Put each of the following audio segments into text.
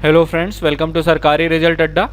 Hello friends, welcome to Sarkari result Adda.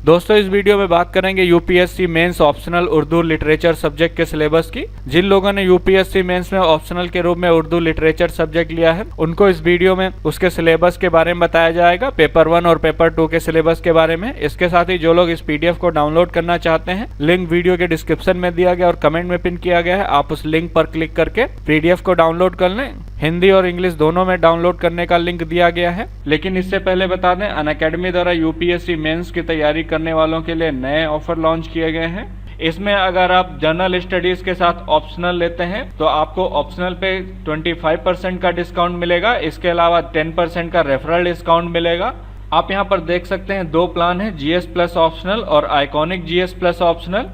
दोस्तों, इस video में बात करेंगे UPSC mains optional Urdu literature subject के सिलेबस की। जिन लोगों ने यूपीएससी मेंस में ऑप्शनल के रूप में उर्दू लिटरेचर सब्जेक्ट लिया है उनको इस वीडियो में उसके सिलेबस के बारे में बताया जाएगा, पेपर 1 और पेपर 2 के सिलेबस के बारे में। इसके साथ ही जो लोग इस पीडीएफ को डाउनलोड करना चाहते हैं, लिंक वीडियो के डिस्क्रिप्शन में दिया गया और कमेंट में पिन किया गया है। आप उस लिंक पर क्लिक करके पीडीएफ को डाउनलोड कर लें। हिंदी और इंग्लिश दोनों में डाउनलोड करने का लिंक दिया गया है। लेकिन इससे पहले बता दें, अनअकैडमी द्वारा यूपीएससी मेंस की तैयारी करने वालों के लिए नए ऑफर लॉन्च किए गए हैं। इसमें अगर आप जनरल स्टडीज के साथ ऑप्शनल लेते हैं तो आपको ऑप्शनल पे 25% का डिस्काउंट मिलेगा। इसके अलावा 10% का रेफरल डिस्काउंट मिलेगा। आप यहाँ पर देख सकते हैं 2 प्लान है, जीएस प्लस ऑप्शनल और iconic GS plus optional.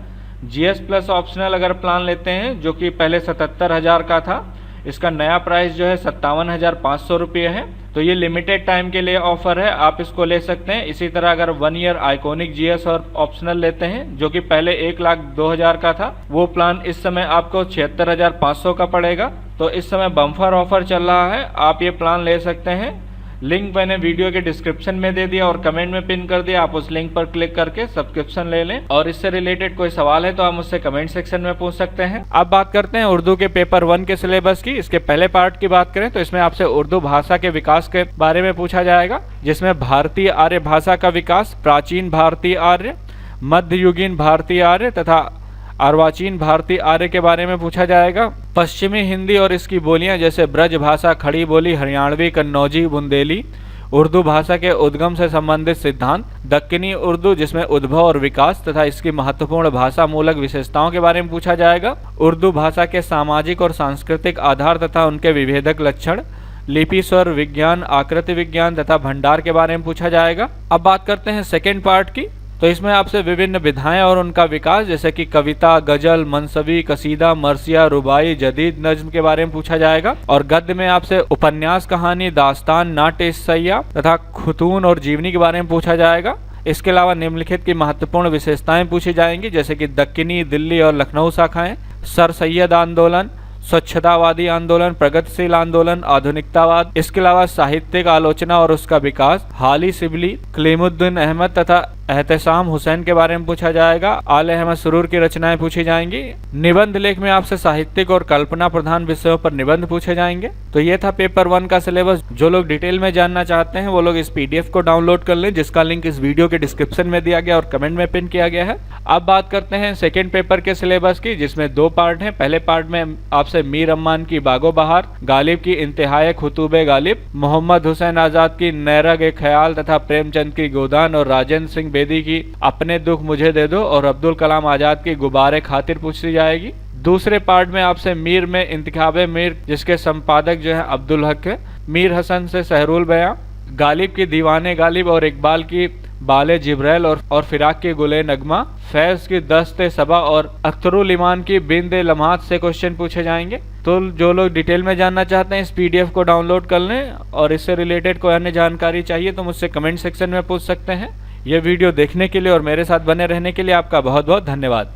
GS plus optional अगर प्लान लेते हैं जो कि पहले 77,000 का था, इसका नया प्राइस जो है 57,500 रुपये है। तो ये लिमिटेड टाइम के लिए ऑफर है, आप इसको ले सकते हैं। इसी तरह अगर 1 ईयर आइकॉनिक जीएस और ऑप्शनल लेते हैं जो कि पहले 1,02,000 का था, वो प्लान इस समय आपको 76,500 का पड़ेगा। तो इस समय बम्पर ऑफर चल रहा है, आप ये प्लान ले सकते हैं। लिंक मैंने वीडियो के डिस्क्रिप्शन में दे दिया और कमेंट में पिन कर दिया। आप उस लिंक पर क्लिक करके सब्सक्रिप्शन ले लें। और इससे रिलेटेड कोई सवाल है तो आप मुझसे कमेंट सेक्शन में पूछ सकते हैं। अब बात करते हैं उर्दू के पेपर 1 के सिलेबस की। इसके पहले पार्ट की बात करें तो इसमें आपसे उर्दू भाषा के विकास के बारे में पूछा जाएगा, जिसमें भारतीय आर्य भाषा का विकास, प्राचीन भारतीय आर्य, मध्ययुगीन भारतीय आर्य तथा अर्वाचीन भारतीय आर्य के बारे में पूछा जाएगा। पश्चिमी हिंदी और इसकी बोलियां जैसे ब्रज भाषा, खड़ी बोली, हरियाणवी, कन्नौजी, बुंदेली, उर्दू भाषा के उद्गम से संबंधित सिद्धांत, दक्कनी उर्दू जिसमें उद्भव और विकास तथा इसकी महत्वपूर्ण भाषा मूलक विशेषताओं के बारे में पूछा जाएगा। उर्दू भाषा के सामाजिक और सांस्कृतिक आधार तथा उनके विभेदक लक्षण, लिपि, स्वर विज्ञान, आकृति विज्ञान तथा भंडार के बारे में पूछा जाएगा। अब बात करते हैं सेकेंड पार्ट की। तो इसमें आपसे विभिन्न विधाएं और उनका विकास जैसे कि कविता, गजल, मनसबी, कसीदा, मरसिया, रुबाई, जदीद नज्म के बारे में पूछा जाएगा। और गद्य में आपसे उपन्यास, कहानी, दास्तान, नाट्य, सैया तथा खुतून और जीवनी के बारे में पूछा जाएगा। इसके अलावा निम्नलिखित की महत्वपूर्ण विशेषताएं पूछी जाएंगी जैसे कि दक्कनी, दिल्ली और लखनऊ शाखाएं, सर सैयद आंदोलन, स्वच्छतावादी आंदोलन, प्रगतिशील आंदोलन, आधुनिकतावाद। इसके अलावा साहित्यिक आलोचना और उसका विकास, हाली सिबली, कलीमुद्दीन अहमद तथा एहतसाम हुसैन के बारे में पूछा जाएगा। आले अहमद सुरूर की रचनाएं पूछी जाएंगी। निबंध लेख में आपसे साहित्यिक और कल्पना प्रधान विषयों पर निबंध पूछे जाएंगे। तो ये था पेपर 1 का सिलेबस। जो लोग डिटेल में जानना चाहते हैं वो लोग इस पीडीएफ को डाउनलोड कर लें, जिसका लिंक इस वीडियो के डिस्क्रिप्शन में दिया गया और कमेंट में पिन किया गया है। अब बात करते हैं सेकेंड पेपर के सिलेबस की, जिसमें 2 पार्ट है। पहले पार्ट में आपसे मीर अम्मान की बागो बहार, गालिब की इंतहाए खुतूबे गालिब, मोहम्मद हुसैन आजाद की नैरग ए ख्याल तथा प्रेमचंद की गोदान और राजेंद्र सिंह बेदी की अपने दुख मुझे दे दो और अब्दुल कलाम आजाद की गुबारे खातिर पूछी जाएगी। दूसरे पार्ट में आपसे मीर में इंतखाबे मीर, जिसके संपादक जो है अब्दुल हक है, मीर हसन से सहरुल बयां, गालिब की दीवाने गालिब और इकबाल की बाले जिब्रैल और फिराक की गुले नगमा, फैज की दस्ते सबा और अख्तरुल ईमान की बिंद लम्हात से क्वेश्चन पूछे जाएंगे। तो जो लोग डिटेल में जानना चाहते हैं इस पीडीएफ को डाउनलोड कर लें और इससे रिलेटेड कोई अन्य जानकारी चाहिए तो मुझसे कमेंट सेक्शन में पूछ सकते हैं। यह वीडियो देखने के लिए और मेरे साथ बने रहने के लिए आपका बहुत बहुत धन्यवाद।